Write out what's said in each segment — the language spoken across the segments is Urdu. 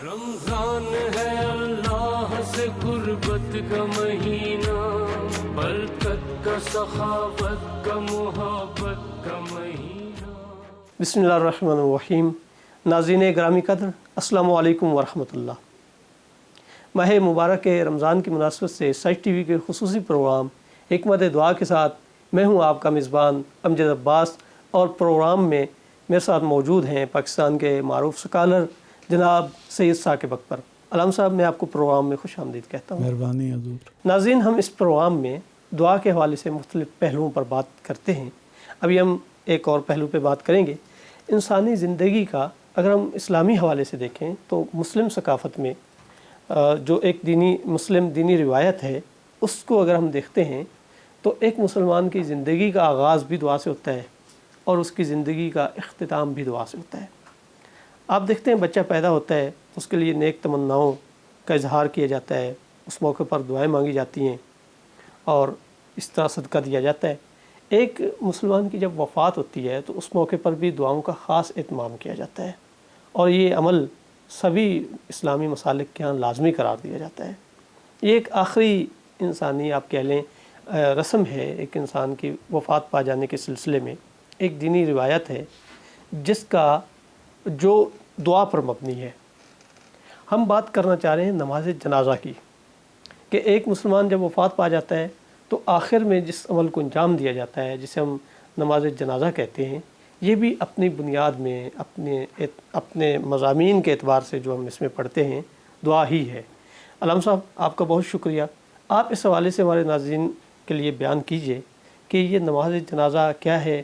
رمضان ہے اللہ سے قربت کا مہینہ، برکت کا، سخاوت کا، محبت کا مہینہ۔ بسم اللہ الرحمن الرحیم۔ ناظرین گرامی قدر، السلام علیکم ورحمۃ اللہ۔ ماہ مبارک رمضان کی مناسبت سے سچ ٹی وی کے خصوصی پروگرام حکمت دعا کے ساتھ میں ہوں آپ کا میزبان امجد عباس، اور پروگرام میں میرے ساتھ موجود ہیں پاکستان کے معروف سکالر جناب سید ثاقب اکبر۔ علام صاحب، میں آپ کو پروگرام میں خوش آمدید کہتا ہوں۔ مہربانی حضور۔ ناظرین، ہم اس پروگرام میں دعا کے حوالے سے مختلف پہلوؤں پر بات کرتے ہیں۔ ابھی ہم ایک اور پہلو پہ بات کریں گے، انسانی زندگی کا۔ اگر ہم اسلامی حوالے سے دیکھیں تو مسلم ثقافت میں جو ایک مسلم دینی روایت ہے، اس کو اگر ہم دیکھتے ہیں تو ایک مسلمان کی زندگی کا آغاز بھی دعا سے ہوتا ہے اور اس کی زندگی کا اختتام بھی دعا سے ہوتا ہے۔ آپ دیکھتے ہیں بچہ پیدا ہوتا ہے، اس کے لیے نیک تمناؤں کا اظہار کیا جاتا ہے، اس موقع پر دعائیں مانگی جاتی ہیں اور اس طرح صدقہ دیا جاتا ہے۔ ایک مسلمان کی جب وفات ہوتی ہے تو اس موقع پر بھی دعاؤں کا خاص اہتمام کیا جاتا ہے، اور یہ عمل سبھی اسلامی مسالک کے ہاں لازمی قرار دیا جاتا ہے۔ یہ ایک آخری انسانی آپ کہہ لیں رسم ہے، ایک انسان کی وفات پا جانے کے سلسلے میں ایک دینی روایت ہے جس کا جو دعا پر مبنی ہے۔ ہم بات کرنا چاہ رہے ہیں نماز جنازہ کی، کہ ایک مسلمان جب وفات پا جاتا ہے تو آخر میں جس عمل کو انجام دیا جاتا ہے، جسے ہم نماز جنازہ کہتے ہیں، یہ بھی اپنی بنیاد میں اپنے مضامین کے اعتبار سے جو ہم اس میں پڑھتے ہیں دعا ہی ہے۔ علام صاحب، آپ کا بہت شکریہ۔ آپ اس حوالے سے ہمارے ناظرین کے لیے بیان کیجئے کہ یہ نماز جنازہ کیا ہے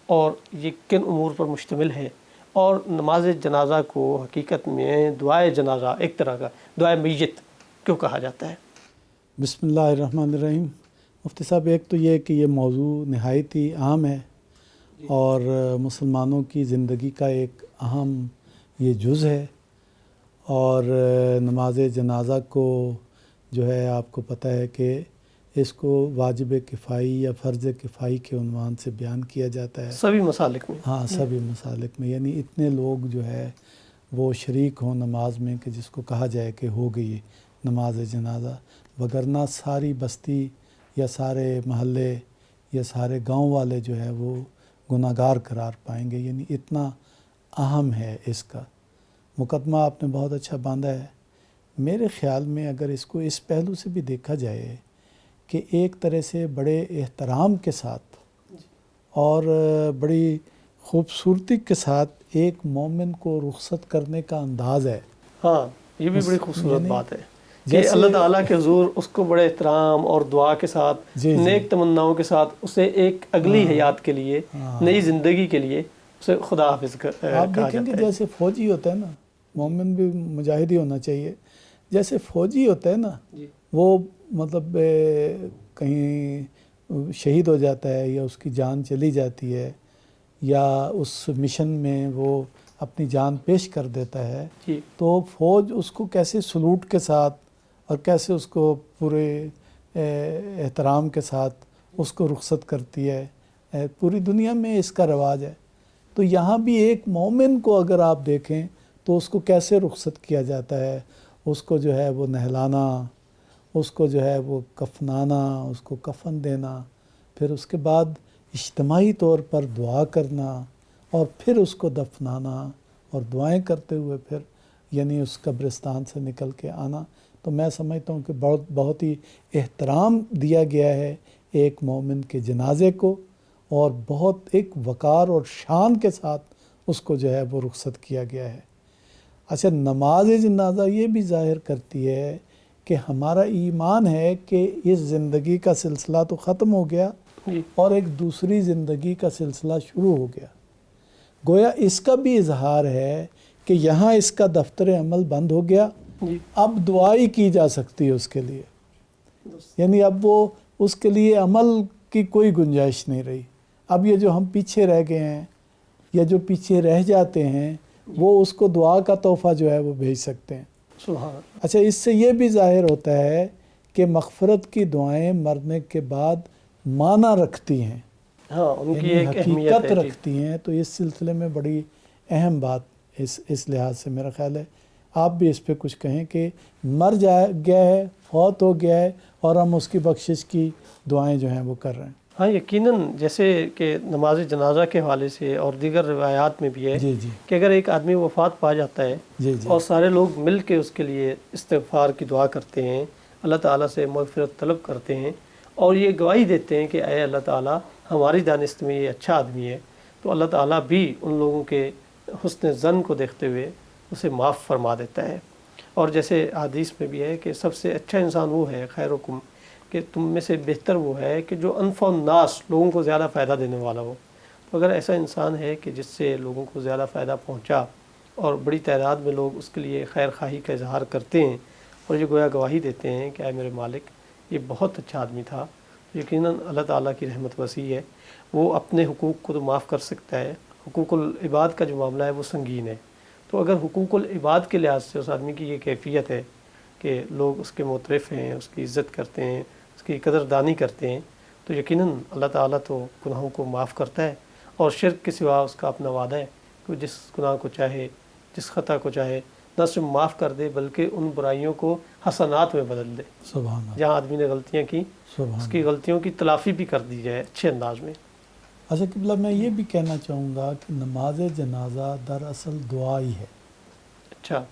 اور یہ کن امور پر مشتمل ہے، اور نماز جنازہ کو حقیقت میں دعائے جنازہ، ایک طرح کا دعائے میت کیوں کہا جاتا ہے؟ بسم اللہ الرحمن الرحیم۔ مفتی صاحب، ایک تو یہ کہ یہ موضوع نہایت ہی اہم ہے اور مسلمانوں کی زندگی کا ایک اہم یہ جز ہے، اور نماز جنازہ کو جو ہے آپ کو پتہ ہے کہ اس کو واجب کفائی یا فرض کفائی کے عنوان سے بیان کیا جاتا ہے سبھی مسالک میں۔ ہاں، سبھی مسالک میں، یعنی اتنے لوگ جو ہے وہ شریک ہوں نماز میں کہ جس کو کہا جائے کہ ہو گئی نماز جنازہ، وگرنہ ساری بستی یا سارے محلے یا سارے گاؤں والے جو ہے وہ گناہ گار قرار پائیں گے۔ یعنی اتنا اہم ہے اس کا مقدمہ آپ نے بہت اچھا باندھا ہے۔ میرے خیال میں اگر اس کو اس پہلو سے بھی دیکھا جائے کہ ایک طرح سے بڑے احترام کے ساتھ اور بڑی خوبصورتی کے ساتھ ایک مومن کو رخصت کرنے کا انداز ہے۔ ہاں، یہ بھی بڑی خوبصورت بات ہے کہ جیسے اللہ تعالیٰ کے حضور اس کو بڑے احترام اور دعا کے ساتھ، نیک تمناؤں کے ساتھ اسے ایک اگلی حیات کے لیے، نئی زندگی کے لیے اسے خدا حافظ کہا جاتا ہے۔ آپ دیکھیں کہ جیسے فوجی ہوتا ہے نا، مومن بھی مجاہد ہی ہونا چاہیے، جیسے فوجی ہوتا ہے نا، وہ مطلب کہیں شہید ہو جاتا ہے یا اس کی جان چلی جاتی ہے یا اس مشن میں وہ اپنی جان پیش کر دیتا ہے، تو فوج اس کو کیسے سلوٹ کے ساتھ اور کیسے اس کو پورے احترام کے ساتھ اس کو رخصت کرتی ہے۔ پوری دنیا میں اس کا رواج ہے۔ تو یہاں بھی ایک مومن کو اگر آپ دیکھیں تو اس کو کیسے رخصت کیا جاتا ہے، اس کو جو ہے وہ نہلانا، اس کو جو ہے وہ کفنانا، اس کو کفن دینا، پھر اس کے بعد اجتماعی طور پر دعا کرنا اور پھر اس کو دفنانا اور دعائیں کرتے ہوئے پھر یعنی اس قبرستان سے نکل کے آنا۔ تو میں سمجھتا ہوں کہ بہت ہی احترام دیا گیا ہے ایک مومن کے جنازے کو، اور بہت ایک وقار اور شان کے ساتھ اس کو جو ہے وہ رخصت کیا گیا ہے۔ اچھا، نماز جنازہ یہ بھی ظاہر کرتی ہے کہ ہمارا ایمان ہے کہ اس زندگی کا سلسلہ تو ختم ہو گیا اور ایک دوسری زندگی کا سلسلہ شروع ہو گیا۔ گویا اس کا بھی اظہار ہے کہ یہاں اس کا دفتر عمل بند ہو گیا، اب دعائی کی جا سکتی ہے اس کے لیے، یعنی اب وہ اس کے لیے عمل کی کوئی گنجائش نہیں رہی۔ اب یہ جو ہم پیچھے رہ گئے ہیں یا جو پیچھے رہ جاتے ہیں وہ اس کو دعا کا تحفہ جو ہے وہ بھیج سکتے ہیں۔ اچھا، اس سے یہ بھی ظاہر ہوتا ہے کہ مغفرت کی دعائیں مرنے کے بعد معنی رکھتی ہیں، ان کی یعنی ایک حقیقت رکھتی ہیں۔ تو اس سلسلے میں بڑی اہم بات اس لحاظ سے میرا خیال ہے۔ آپ بھی اس پہ کچھ کہیں کہ مر گیا ہے، فوت ہو گیا ہے، اور ہم اس کی بخشش کی دعائیں جو ہیں وہ کر رہے ہیں۔ ہاں یقیناً، جیسے کہ نماز جنازہ کے حوالے سے اور دیگر روایات میں بھی ہے جی جی کہ اگر ایک آدمی وفات پا جاتا ہے جی جی اور سارے لوگ مل کے اس کے لیے استغفار کی دعا کرتے ہیں، اللہ تعالیٰ سے مغفرت طلب کرتے ہیں اور یہ گواہی دیتے ہیں کہ اے اللہ تعالیٰ ہماری دانست میں یہ اچھا آدمی ہے، تو اللہ تعالیٰ بھی ان لوگوں کے حسن ظن کو دیکھتے ہوئے اسے معاف فرما دیتا ہے۔ اور جیسے حدیث میں بھی ہے کہ سب سے اچھا انسان وہ ہے، خیرکم، کہ تم میں سے بہتر وہ ہے کہ جو انفع الناس، لوگوں کو زیادہ فائدہ دینے والا ہو۔ تو اگر ایسا انسان ہے کہ جس سے لوگوں کو زیادہ فائدہ پہنچا اور بڑی تعداد میں لوگ اس کے لیے خیر خواہی کا اظہار کرتے ہیں اور یہ گویا گواہی دیتے ہیں کہ اے میرے مالک یہ بہت اچھا آدمی تھا، تو یقیناً اللہ تعالیٰ کی رحمت وسیع ہے، وہ اپنے حقوق کو تو معاف کر سکتا ہے۔ حقوق العباد کا جو معاملہ ہے وہ سنگین ہے، تو اگر حقوق العباد کے لحاظ سے اس آدمی کی یہ کیفیت ہے کہ لوگ اس کے معترف ہیں، اس کی عزت کرتے ہیں، اس کی قدردانی کرتے ہیں، تو یقیناً اللہ تعالیٰ تو گناہوں کو معاف کرتا ہے، اور شرک کے سوا اس کا اپنا وعدہ ہے کہ وہ جس گناہ کو چاہے، جس خطا کو چاہے، نہ صرف معاف کر دے بلکہ ان برائیوں کو حسنات میں بدل دے۔ سبحان اللہ، جہاں آدمی نے غلطیاں کی سبحان اس کی غلطیوں کی تلافی بھی کر دی جائے اچھے انداز میں۔ اچھا قبلہ، میں یہ بھی کہنا چاہوں گا کہ نماز جنازہ دراصل دعا ہی ہے، اچھا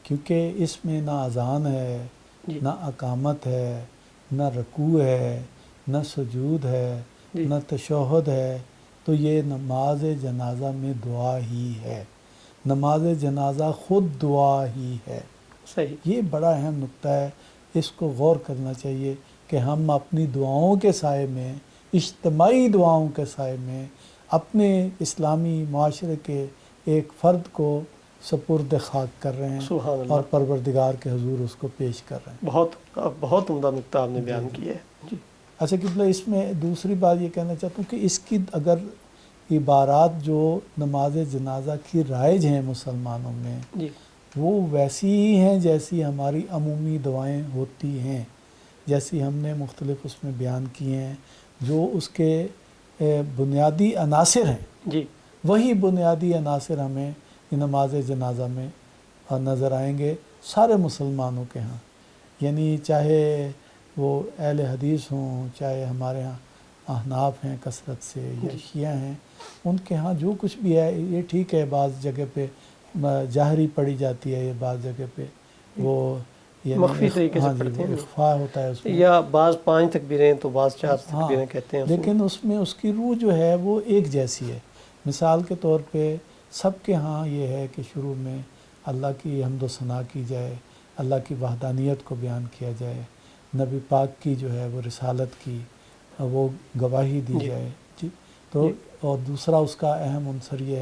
کیونکہ اس میں نہ اذان ہے، جی نہ اقامت ہے، نہ رکوع ہے، نہ سجود ہے، جی نہ تشہد ہے، تو یہ نماز جنازہ میں دعا ہی ہے، نماز جنازہ خود دعا ہی ہے۔ صحیح، یہ بڑا اہم نقطہ ہے، اس کو غور کرنا چاہیے کہ ہم اپنی دعاؤں کے سائے میں، اجتماعی دعاؤں کے سائے میں، اپنے اسلامی معاشرے کے ایک فرد کو سپرد خاک کر رہے ہیں سبحان اللہ، اور پروردگار کے حضور اس کو پیش کر رہے ہیں۔ بہت عمدہ نقطہ آپ نے بیان کیا ہے۔ جی اچھا قبلہ، اس میں دوسری بات یہ کہنا چاہتا ہوں کہ اس کی اگر عبارات جو نماز جنازہ کی رائج ہیں مسلمانوں میں، جی وہ ویسی ہی ہیں جیسی ہماری عمومی دعائیں ہوتی ہیں، جیسی ہم نے مختلف اس میں بیان کی ہیں، جو اس کے بنیادی عناصر ہیں، جی وہی بنیادی عناصر ہمیں نماز جنازہ میں نظر آئیں گے سارے مسلمانوں کے ہاں، یعنی چاہے وہ اہل حدیث ہوں، چاہے ہمارے ہاں احناف ہیں کثرت سے، یا شیعہ ہیں، ان کے ہاں جو کچھ بھی ہے یہ ٹھیک ہے، بعض جگہ پہ جاہری پڑھی جاتی ہے، یہ بعض جگہ پہ وہ یعنی مخفی طریقے سے ہاں جی، پڑھتے ہیں، اخفاء ہوتا ہے اس میں، یا بعض 5 تکبیریں تو بعض 4 ہاں، تکبیریں کہتے ہیں اس میں۔ لیکن اس میں اس کی روح جو ہے وہ ایک جیسی ہے۔ مثال کے طور پہ سب کے ہاں یہ ہے کہ شروع میں اللہ کی حمد و ثنا کی جائے، اللہ کی وحدانیت کو بیان کیا جائے، نبی پاک کی جو ہے وہ رسالت کی وہ گواہی دی جائے، جی تو اور دوسرا اس کا اہم عنصر یہ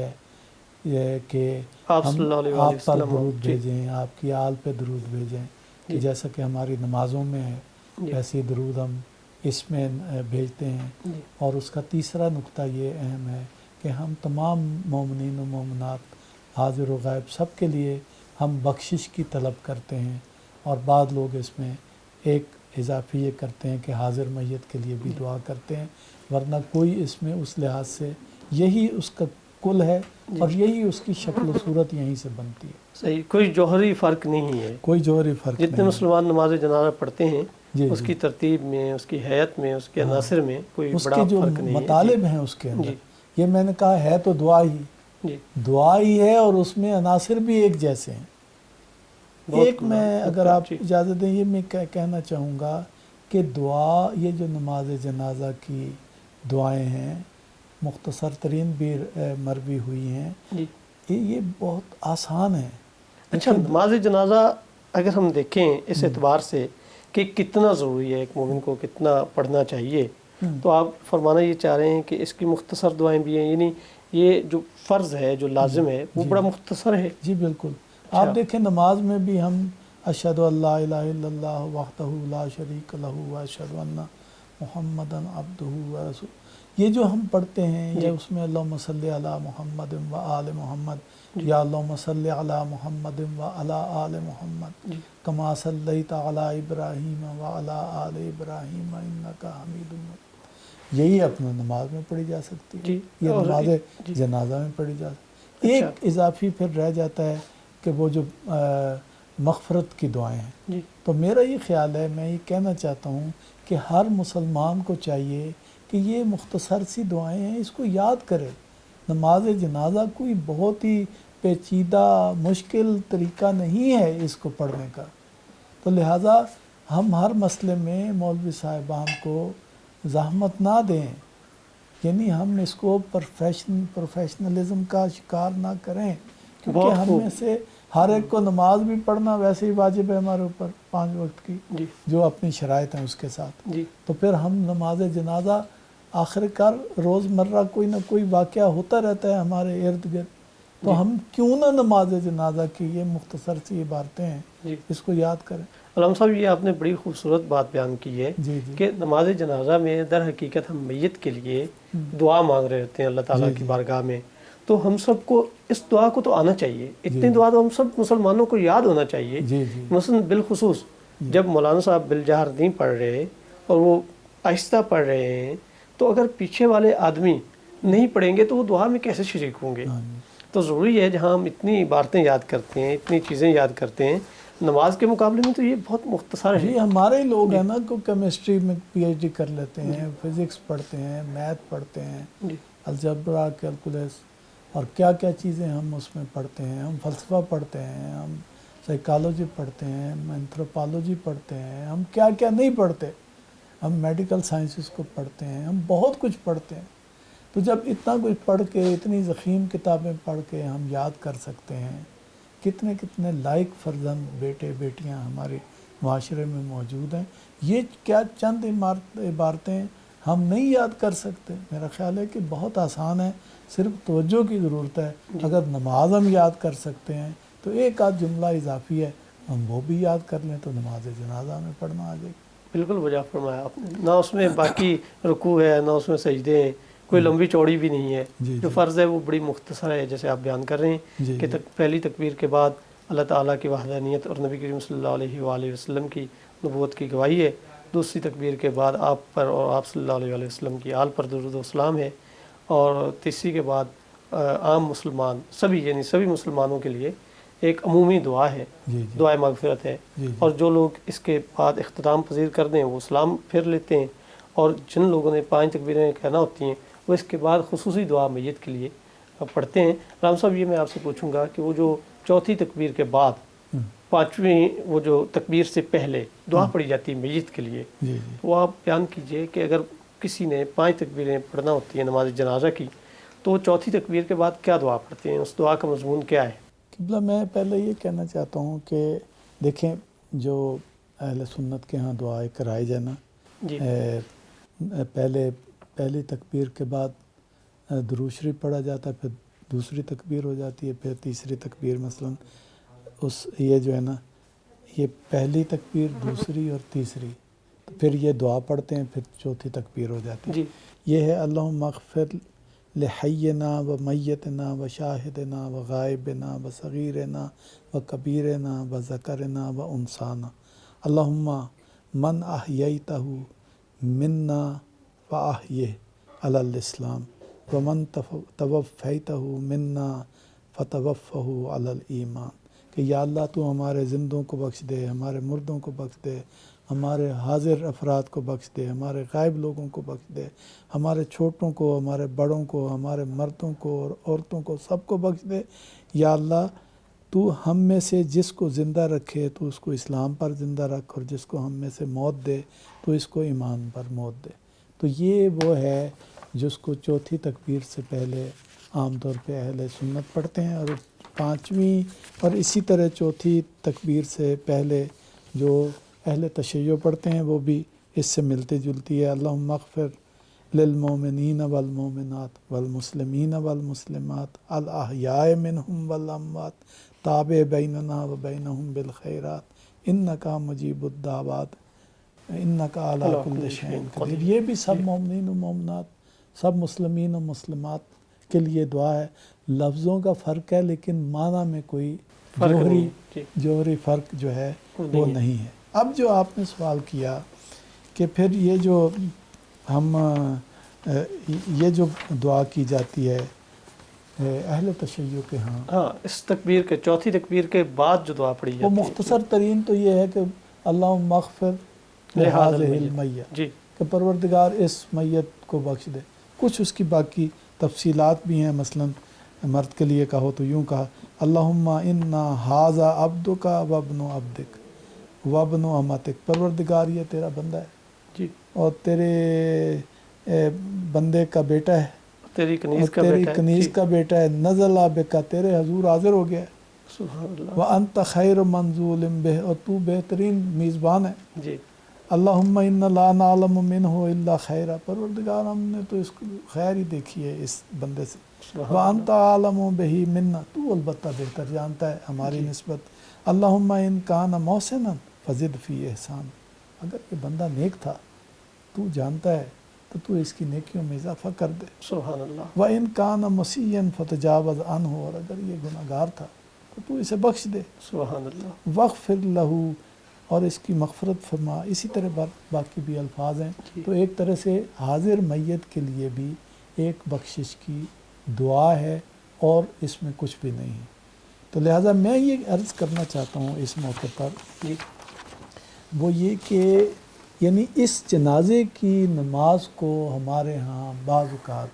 ہے کہ آپ ہم صلی اللہ علیہ آپ پر وسلم، درود جی بھیجیں، آپ کی آل پہ درود بھیجیں، کہ جیسا کہ ہماری نمازوں میں ہے جی ویسے درود ہم اس میں بھیجتے ہیں۔ جی اور اس کا تیسرا نقطہ یہ اہم ہے کہ ہم تمام مومنین و مومنات حاضر و غائب سب کے لیے ہم بخشش کی طلب کرتے ہیں، اور بعض لوگ اس میں ایک اضافی یہ کرتے ہیں کہ حاضر میت کے لیے بھی دعا کرتے ہیں، ورنہ کوئی اس میں اس لحاظ سے یہی اس کا کل ہے اور یہی اس کی شکل و صورت یہیں سے بنتی ہے، صحیح، کوئی جوہری فرق نہیں ہے۔ کوئی جوہری فرق جتنے نہیں۔ مسلمان نماز جنازہ پڑھتے ہیں جی اس جی، کی ترتیب میں، اس کی حیت میں، اس کے عناصر میں کوئی اس بڑا کے جو فرق نہیں ہے۔ مطالب ہیں اس کے اندر، جی یہ میں نے کہا ہے تو دعا ہی، جی دعا ہی ہے، اور اس میں عناصر بھی ایک جیسے ہیں۔ بہت ایک میں اگر آپ جی اجازت دیں یہ میں کہنا چاہوں گا کہ دعا، یہ جو نماز جنازہ کی دعائیں ہیں مختصر ترین بھی مروی ہوئی ہیں، جی یہ بہت آسان ہیں۔ اچھا، نماز جنازہ اگر ہم دیکھیں اس اعتبار سے کہ کتنا ضروری ہے، ایک مومن کو کتنا پڑھنا چاہیے، تو آپ فرمانا یہ چاہ رہے ہیں کہ اس کی مختصر دعائیں بھی ہیں، یعنی یہ جو فرض ہے، جو لازم ہے، وہ بڑا مختصر ہے۔ جی بالکل، آپ دیکھیں نماز میں بھی ہم اشہد ان لا الہ الا اللہ وحدہ لا شریک لہ واشہد ان محمدً عبدہ ورسولہ، یہ جو ہم پڑھتے ہیں، یہ اس میں اللہم صلی علی محمد و آل محمد، یا اللہم صلی علی محمد و علی آل محمد کما صلیت علی ابراہیم و علی آل ابراہیم انک حمید مجید، یہی اپنا نماز میں پڑھی جا سکتی ہے، یہ نماز جنازہ میں پڑھی جا سکتی ہے۔ ایک اضافی پھر رہ جاتا ہے کہ وہ جو مغفرت کی دعائیں ہیں. جی تو میرا یہ خیال ہے، میں یہ کہنا چاہتا ہوں کہ ہر مسلمان کو چاہیے کہ یہ مختصر سی دعائیں ہیں، اس کو یاد کرے. نماز جنازہ کوئی بہت ہی پیچیدہ مشکل طریقہ نہیں ہے اس کو پڑھنے کا. تو لہٰذا ہم ہر مسئلے میں مولوی صاحبان کو زحمت نہ دیں، یعنی ہم اس کو پروفیشنلزم کا شکار نہ کریں، کیونکہ ہم میں سے ہر ایک کو نماز بھی پڑھنا ویسے ہی واجب ہے ہمارے اوپر 5 وقت کی، جو اپنی شرائط ہیں اس کے ساتھ. تو پھر ہم نماز جنازہ آخر کار روز مرہ کوئی نہ کوئی واقعہ ہوتا رہتا ہے ہمارے ارد گرد، تو ہم کیوں نہ نماز جنازہ کی یہ مختصر سی عبارتیں ہیں اس کو یاد کریں. علامہ صاحب یہ آپ نے بڑی خوبصورت بات بیان کی ہے کہ نماز جنازہ میں در حقیقت ہم میت کے لیے دعا مانگ رہے ہوتے ہیں اللہ تعالیٰ کی بارگاہ میں. تو ہم سب کو اس دعا کو تو آنا چاہیے، اتنی دعا تو ہم سب مسلمانوں کو یاد ہونا چاہیے. مثلا بالخصوص جب مولانا صاحب بالجہر نہیں پڑھ رہے اور وہ آہستہ پڑھ رہے ہیں، تو اگر پیچھے والے آدمی نہیں پڑھیں گے تو وہ دعا میں کیسے شریک ہوں گے؟ تو ضروری ہے جہاں ہم اتنی عبارتیں یاد کرتے ہیں، اتنی چیزیں یاد کرتے ہیں، نماز کے مقابلے میں تو یہ بہت مختصر ہے. جی ہمارے لوگ ہیں نا کو کیمسٹری میں پی ایچ ڈی کر لیتے ہیں، فزکس پڑھتے ہیں، میتھ پڑھتے ہیں، الجبرا، کیلکولس اور کیا کیا چیزیں ہم اس میں پڑھتے ہیں. ہم فلسفہ پڑھتے ہیں، ہم سائیکالوجی پڑھتے ہیں، ہم اینتھروپالوجی پڑھتے ہیں، ہم کیا کیا نہیں پڑھتے. ہم میڈیکل سائنسز کو پڑھتے ہیں، ہم بہت کچھ پڑھتے ہیں. تو جب اتنا کچھ پڑھ کے، اتنی ضخیم کتابیں پڑھ کے ہم یاد کر سکتے ہیں، کتنے کتنے لائق فرزند بیٹے بیٹیاں ہمارے معاشرے میں موجود ہیں، یہ کیا چند عبارتیں ہم نہیں یاد کر سکتے؟ میرا خیال ہے کہ بہت آسان ہے، صرف توجہ کی ضرورت ہے. اگر نماز ہم یاد کر سکتے ہیں تو ایک آدھ جملہ اضافی ہے، ہم وہ بھی یاد کر لیں تو نماز جنازہ میں پڑھنا آ جائے. بالکل وجہ فرمایا آپ نے. نہ اس میں باقی رکوع ہے، نہ اس میں سجدے ہیں، کوئی لمبی چوڑی بھی نہیں ہے. جو فرض ہے وہ بڑی مختصر ہے، جیسے آپ بیان کر رہے ہیں کہ پہلی تکبیر کے بعد اللہ تعالیٰ کی وحدانیت اور نبی کریم صلی اللہ علیہ وآلہ وسلم کی نبوت کی گواہی ہے. دوسری تکبیر کے بعد آپ پر اور آپ صلی اللہ علیہ وآلہ وسلم کی آل پر درود و سلام ہے. اور تیسری کے بعد عام مسلمان سبھی، یعنی سبھی مسلمانوں کے لیے ایک عمومی دعا ہے، دعائے مغفرت ہے. اور جو لوگ اس کے بعد اختتام پذیر کر دیں وہ سلام پھر لیتے ہیں. اور جن لوگوں نے 5 تکبیریں کہنا ہوتی ہیں وہ اس کے بعد خصوصی دعا میت کے لیے پڑھتے ہیں. رام صاحب یہ میں آپ سے پوچھوں گا کہ وہ جو چوتھی تکبیر کے بعد 5ویں وہ جو تکبیر سے پہلے دعا پڑھی جاتی ہے میت کے لیے، وہ آپ بیان کیجئے کہ اگر کسی نے 5 تکبیریں پڑھنا ہوتی ہیں نماز جنازہ کی تو چوتھی تکبیر کے بعد کیا دعا پڑھتے ہیں؟ اس دعا کا مضمون کیا ہے؟ قبلہ میں پہلے یہ کہنا چاہتا ہوں کہ دیکھیں جو اہل سنت کے ہاں دعائیں کرائی جائے نا، پہلی تکبیر کے بعد درود شریف پڑھا جاتا ہے، پھر دوسری تکبیر ہو جاتی ہے، پھر تیسری تکبیر. مثلا یہ جو ہے نا، یہ پہلی تکبیر، دوسری اور تیسری، پھر یہ دعا پڑھتے ہیں، پھر چوتھی تکبیر ہو جاتی ہے. یہ ہے اللہم اغفر لحینا و میتنا و شاہدنا و غائبنا و صغیرنا و کبیرنا و ذکرنا و انسانا. اللہم من احییتہ منا و احیہ علی الاسلام و من توفیتہ منا فتوفہ علی الایمان. کہ یا اللہ تو ہمارے زندوں کو بخش دے، ہمارے مردوں کو بخش دے، ہمارے حاضر افراد کو بخش دے، ہمارے غائب لوگوں کو بخش دے، ہمارے چھوٹوں کو، ہمارے بڑوں کو، ہمارے مردوں کو اور عورتوں کو، سب کو بخش دے. یا اللہ تو ہم میں سے جس کو زندہ رکھے تو اس کو اسلام پر زندہ رکھ، اور جس کو ہم میں سے موت دے تو اس کو ایمان پر موت دے. تو یہ وہ ہے جس کو چوتھی تکبیر سے پہلے عام طور پہ اہل سنت پڑھتے ہیں، اور 5ویں اور اسی طرح چوتھی تکبیر سے پہلے جو اہل تشیع پڑھتے ہیں وہ بھی اس سے ملتی جلتی ہے. اللہم اغفر للمومنین والمومنات والمسلمین والمسلمات الاحیاء منہم والاموات تابع بیننا و بینہم بالخیرات انکا مجیب الدعوات انکا علی کل شیء قدیر. یہ بھی سب مومنین و مومنات، سب مسلمین و مسلمات کے لیے دعا ہے. لفظوں کا فرق ہے لیکن معنی میں کوئی جوہری فرق جو ہے وہ نہیں ہے. اب جو آپ نے سوال کیا کہ پھر یہ جو دعا کی جاتی ہے اہل تشیع کے ہاں ہاں اس تکبیر کے چوتھی تکبیر کے بعد جو دعا پڑھی وہ جاتی ہے مختصر ترین تو یہ ہے کہ اللہم اغفر لہذہ المیت، جی کہ پروردگار اس میت کو بخش دے. کچھ اس کی باقی تفصیلات بھی ہیں، مثلا مرد کے لیے کہو تو یوں کہا اللہم انا ھذا عبدک وابن عبدک وابن امتک، پروردگار یہ تیرا بندہ ہے جی اور تیرے بندے کا بیٹا ہے تیری کنیز اور کا تیری بیٹا ہے. کنیز جی کا بیٹا ہے، نزل بکا، تیرے حضور حاضر ہو گیا ہے، سبحان اللہ. وانت خیر منزول بہ، اور تو بہترین میزبان ہے. جی اللہم ان لا نعلم منہ الا خیرہ، پروردگار ہم نے تو اس کو خیر ہی دیکھی ہے اس بندے سے. سبحان وانت عالم بہی منا، تو البتہ بہتر جانتا ہے ہماری نسبت. اللہم ان کان محسنا فزد فی احسان، اگر یہ بندہ نیک تھا تو جانتا ہے تو تو اس کی نیکیوں میں اضافہ کر دے. سبحان اللہ. وَإِن كَانَ مُسِيًّا فَتَجَاوَزْ عَنْهُ، اور اگر یہ گناہ گار تھا تو تو اسے بخش دے. سبحان اللہ. وَغْفِرْ لَهُ، اور اس کی مغفرت فرما. اسی طرح باقی بھی الفاظ ہیں. جی. تو ایک طرح سے حاضر میت کے لیے بھی ایک بخشش کی دعا ہے اور اس میں کچھ بھی نہیں ہے. تو لہٰذا میں یہ عرض کرنا چاہتا ہوں اس موقع پر جی وہ یہ کہ یعنی اس جنازے کی نماز کو ہمارے ہاں بعض اوقات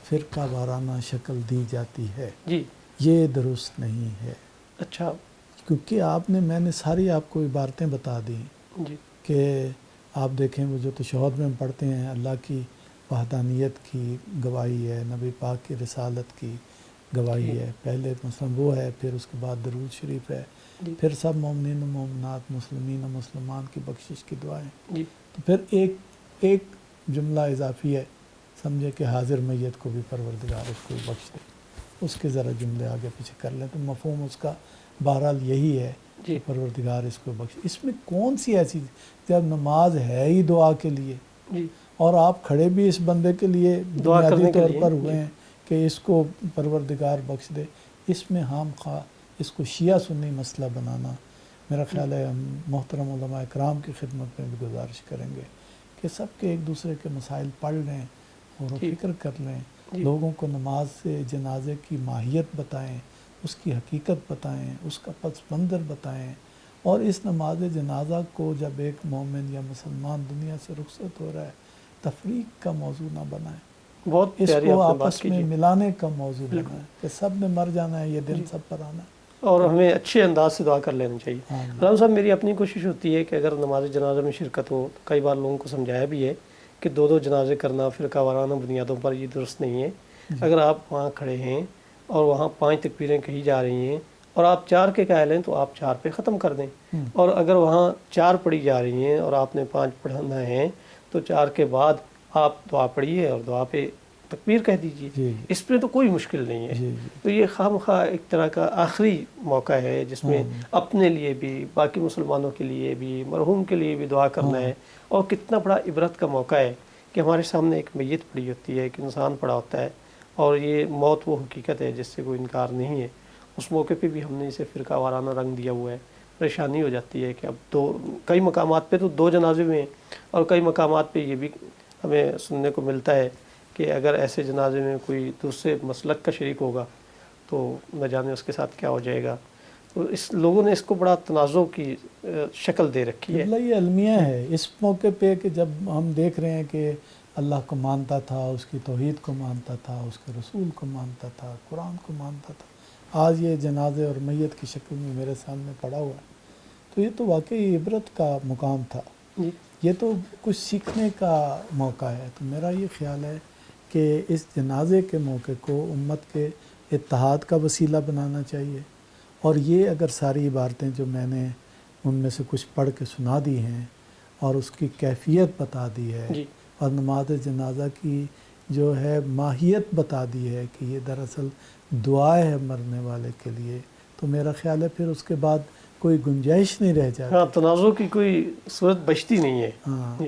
فرقہ وارانہ شکل دی جاتی ہے، جی یہ درست نہیں ہے. اچھا. کیونکہ میں نے ساری آپ کو عبارتیں بتا دیں جی کہ آپ دیکھیں وہ جو تشہد میں ہم پڑھتے ہیں اللہ کی وحدانیت کی گواہی ہے، نبی پاک کی رسالت کی گواہی ہے، پہلے مثلا وہ ہے، پھر اس کے بعد درود شریف ہے، جی پھر سب مومنین و مومنات مسلمین و مسلمان کی بخشش کی دعائیں. جی تو پھر ایک جملہ اضافی ہے، سمجھے کہ حاضر میت کو بھی پروردگار اس کو بخش دے. اس کے ذرا جملے آگے پیچھے کر لیں تو مفہوم اس کا بہرحال یہی ہے جی کہ پروردگار اس کو بخش. اس میں کون سی ایسی جب نماز ہے ہی دعا کے لیے جی اور آپ کھڑے بھی اس بندے کے لیے دعا بنیادی کرنے کے طور لیے. پر ہوئے ہیں کہ اس کو پروردگار بخش دے. اس میں ہم خواہ اس کو شیعہ سنی مسئلہ بنانا، میرا خیال ہے ہم محترم علماء اکرام کی خدمت میں بھی گزارش کریں گے کہ سب کے ایک دوسرے کے مسائل پڑھ لیں اور جی. فکر کر لیں، جی. لوگوں کو نماز سے جنازے کی ماہیت بتائیں، اس کی حقیقت بتائیں، اس کا پس منظر بتائیں، اور اس نماز جنازہ کو جب ایک مومن یا مسلمان دنیا سے رخصت ہو رہا ہے تفریق کا موضوع نہ بنائیں، بہت اس پیاری کو آپ نے بات آپس کی. میں جی ملانے کا موضوع بنائیں کہ سب نے مر جانا ہے، یہ دن جی. سب پر آنا ہے. اور ہمیں اچھے انداز سے دعا کر لینا چاہیے. ہاں جی. علامہ صاحب میری اپنی کوشش ہوتی ہے کہ اگر نماز جنازہ میں شرکت ہو، کئی بار لوگوں کو سمجھایا بھی ہے کہ دو جنازے کرنا فرقہ وارانہ بنیادوں پر یہ درست نہیں ہے. اگر آپ وہاں کھڑے ہیں اور وہاں 5 تکبیریں کہی جا رہی ہیں اور آپ 4 کے قائل ہیں تو آپ 4 پہ ختم کر دیں. اور اگر وہاں 4 پڑھی جا رہی ہیں اور آپ نے 5 پڑھنا ہے تو 4 کے بعد آپ دعا پڑھیے اور دعا پہ تکبیر کہہ دیجیے. جی اس میں تو کوئی مشکل نہیں ہے. جی جی تو یہ خواہ ایک طرح کا آخری موقع ہے جس میں اپنے لیے بھی، باقی مسلمانوں کے لیے بھی، مرحوم کے لیے بھی دعا کرنا ہے. اور کتنا بڑا عبرت کا موقع ہے کہ ہمارے سامنے ایک میت پڑی ہوتی ہے، ایک انسان پڑا ہوتا ہے، اور یہ موت وہ حقیقت ہے جس سے کوئی انکار نہیں ہے. اس موقع پہ بھی ہم نے اسے فرقہ وارانہ رنگ دیا ہوا ہے. پریشانی ہو جاتی ہے کہ اب کئی مقامات پہ تو 2 جنازے میں ہیں، اور کئی مقامات پہ یہ بھی ہمیں سننے کو ملتا ہے کہ اگر ایسے جنازے میں کوئی دوسرے مسلک کا شریک ہوگا تو نہ جانے اس کے ساتھ کیا ہو جائے گا. تو لوگوں نے اس کو بڑا تنازع کی شکل دے رکھی ہے. یہ المیہ ہے اس موقع پہ کہ جب ہم دیکھ رہے ہیں کہ اللہ کو مانتا تھا، اس کی توحید کو مانتا تھا، اس کے رسول کو مانتا تھا، قرآن کو مانتا تھا، آج یہ جنازے اور میت کی شکل میں میرے سامنے پڑا ہوا ہے. تو یہ تو واقعی عبرت کا مقام تھا، یہ تو کچھ سیکھنے کا موقع ہے. تو میرا یہ خیال ہے کہ اس جنازے کے موقع کو امت کے اتحاد کا وسیلہ بنانا چاہیے. اور یہ اگر ساری عبارتیں جو میں نے ان میں سے کچھ پڑھ کے سنا دی ہیں اور اس کی کیفیت بتا دی ہے اور نماز جنازہ کی جو ہے ماہیت بتا دی ہے کہ یہ دراصل دعا ہے مرنے والے کے لیے، تو میرا خیال ہے پھر اس کے بعد کوئی گنجائش نہیں رہ جاتی. ہاں، تنازع کی کوئی صورت بچتی نہیں ہے. ہاں.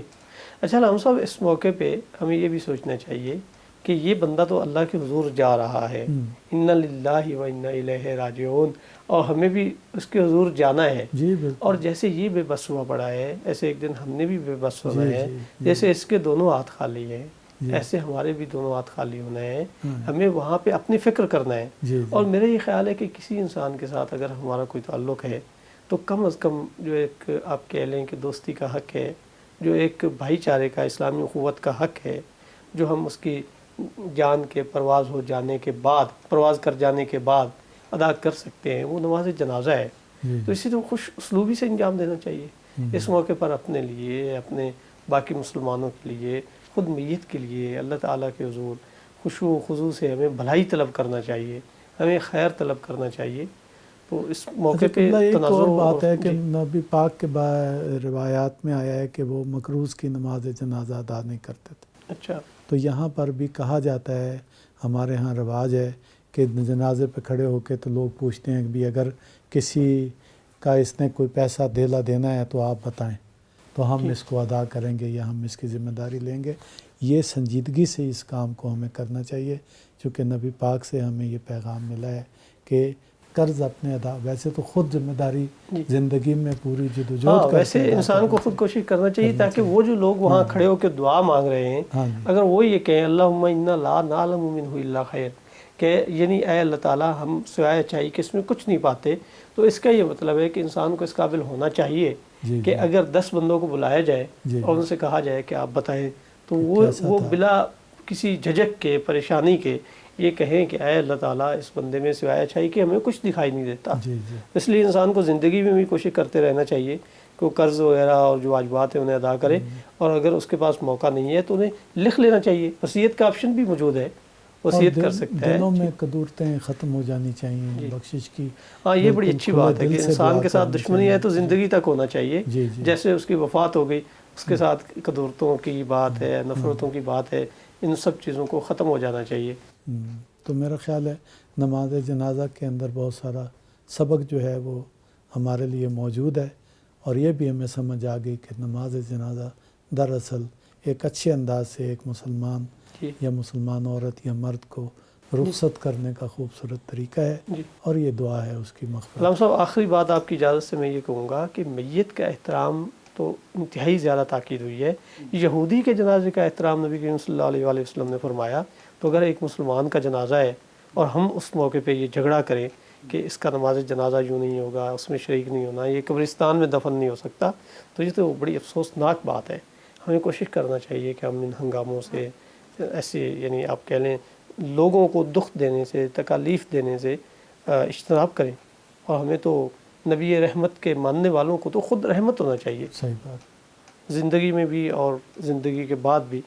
اچھا علامہ صاحب، اس موقع پہ ہمیں یہ بھی سوچنا چاہیے کہ یہ بندہ تو اللہ کے حضور جا رہا ہے، انا للہ و انا الیہ راجعون، اور ہمیں بھی اس کے حضور جانا ہے. جی بالکل. اور جیسے یہ بے بس ہوا پڑا ہے، ایسے ایک دن ہم نے بھی بے بس ہونا ہے. جیسے اس کے دونوں ہاتھ خالی ہیں، ایسے ہمارے بھی دونوں ہاتھ خالی ہونا ہے، ہمیں وہاں پہ اپنی فکر کرنا ہے۔ اور میرا یہ خیال ہے کہ کسی انسان کے ساتھ اگر ہمارا کوئی تعلق ہے تو کم از کم جو ایک آپ کہہ لیں کہ دوستی کا حق ہے، جو ایک بھائی چارے کا، اسلامی اخوت کا حق ہے، جو ہم اس کی جان کے پرواز کر جانے کے بعد ادا کر سکتے ہیں، وہ نماز جنازہ ہے۔ تو اسی طرح خوش اسلوبی سے انجام دینا چاہیے۔ اس موقع پر اپنے لیے، اپنے باقی مسلمانوں کے لیے، خود میت کے لیے اللہ تعالیٰ کے حضور خشوع و خضوع سے ہمیں بھلائی طلب کرنا چاہیے، ہمیں خیر طلب کرنا چاہیے۔ تو اس موقع پہ ایک اور بات ہے کہ نبی پاک کے روایات میں آیا ہے کہ وہ مقروض کی نماز جنازہ ادا نہیں کرتے تھے۔ اچھا، تو یہاں پر بھی کہا جاتا ہے، ہمارے ہاں رواج ہے کہ جنازے پہ کھڑے ہو کے تو لوگ پوچھتے ہیں کہ بھی اگر کسی کا اس نے کوئی پیسہ دھیلا دینا ہے تو آپ بتائیں، تو ہم اس کو ادا کریں گے یا ہم اس کی ذمہ داری لیں گے۔ یہ سنجیدگی سے اس کام کو ہمیں کرنا چاہیے، چونکہ نبی پاک سے ہمیں یہ پیغام ملا ہے کہ قرض اپنے ادا، ویسے تو خود ذمہ داری زندگی میں پوری جدوجہد ویسے انسان کو خود کوشش کرنا چاہیے تاکہ وہ جو لوگ وہاں کھڑے ہو کے دعا مانگ رہے ہیں، اگر وہ یہ کہیں اللہم انا لا نعلم منہ الا خیر، کہ یعنی اے اللہ تعالیٰ ہم سوائے اچھائی کے اس میں کچھ نہیں پاتے، تو اس کا یہ مطلب ہے کہ انسان کو اس قابل ہونا چاہیے کہ اگر 10 بندوں کو بلایا جائے اور ان سے کہا جائے کہ آپ بتائیں، تو وہ بلا کسی جھجک کے، پریشانی کے یہ کہیں کہ اے اللہ تعالیٰ اس بندے میں سوائے اچھائی کہ ہمیں کچھ دکھائی نہیں دیتا۔ اس لیے انسان کو زندگی میں بھی کوشش کرتے رہنا چاہیے کہ وہ قرض وغیرہ اور جو واجبات ہیں انہیں ادا کرے، اور اگر اس کے پاس موقع نہیں ہے تو انہیں لکھ لینا چاہیے۔ وصیت کا آپشن بھی موجود ہے، وصیت کر سکتا ہے۔ دلوں میں قدورتیں ختم ہو جانی چاہیے بخشش کی۔ یہ بڑی اچھی بات ہے کہ انسان کے ساتھ دشمنی ہے تو زندگی تک ہونا چاہیے۔ جیسے اس کی وفات ہو گئی، اس کے ساتھ قدورتوں کی بات ہے، نفرتوں کی بات ہے، ان سب چیزوں کو ختم ہو جانا چاہیے۔ تو میرا خیال ہے نماز جنازہ کے اندر بہت سارا سبق جو ہے وہ ہمارے لیے موجود ہے، اور یہ بھی ہمیں سمجھ آ گئی کہ نماز جنازہ دراصل ایک اچھے انداز سے ایک مسلمان یا مسلمان عورت یا مرد کو رخصت کرنے کا خوبصورت طریقہ ہے، اور یہ دعا ہے اس کی مغفرت۔ علامہ صاحب آخری بات آپ کی اجازت سے میں یہ کہوں گا کہ میت کا احترام تو انتہائی زیادہ تاکید ہوئی ہے۔ یہودی کے جنازے کا احترام نبی کریم صلی اللہ علیہ وآلہ وسلم نے فرمایا، تو اگر ایک مسلمان کا جنازہ ہے اور ہم اس موقع پہ یہ جھگڑا کریں کہ اس کا نماز جنازہ یوں نہیں ہوگا، اس میں شریک نہیں ہونا، یہ قبرستان میں دفن نہیں ہو سکتا، تو یہ تو بڑی افسوسناک بات ہے۔ ہمیں کوشش کرنا چاہیے کہ ہم ان ہنگاموں سے، ایسے یعنی آپ کہہ لیں لوگوں کو دکھ دینے سے، تکالیف دینے سے اجتناب کریں، اور ہمیں تو نبی رحمت کے ماننے والوں کو تو خود رحمت ہونا چاہیے، صحیح بات، زندگی میں بھی اور زندگی کے بعد بھی۔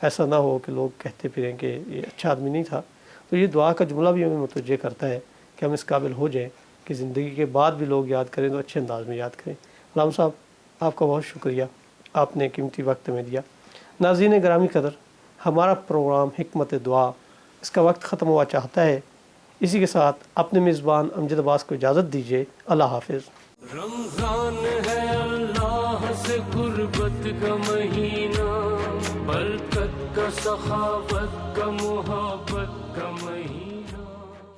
ایسا نہ ہو کہ لوگ کہتے پھریں کہ یہ اچھا آدمی نہیں تھا۔ تو یہ دعا کا جملہ بھی ہمیں متوجہ کرتا ہے کہ ہم اس قابل ہو جائیں کہ زندگی کے بعد بھی لوگ یاد کریں تو اچھے انداز میں یاد کریں۔ علامہ صاحب آپ کا بہت شکریہ، آپ نے قیمتی وقت میں دیا۔ ناظرین گرامی قدر، ہمارا پروگرام حکمت دعا اس کا وقت ختم ہوا چاہتا ہے۔ اسی کے ساتھ اپنے میزبان امجد عباس کو اجازت دیجیے۔ اللہ حافظ۔ رمضان ہے اللہ سے قربت کا مہینہ، برکت کا، سخاوت کا، محبت کا مہینہ۔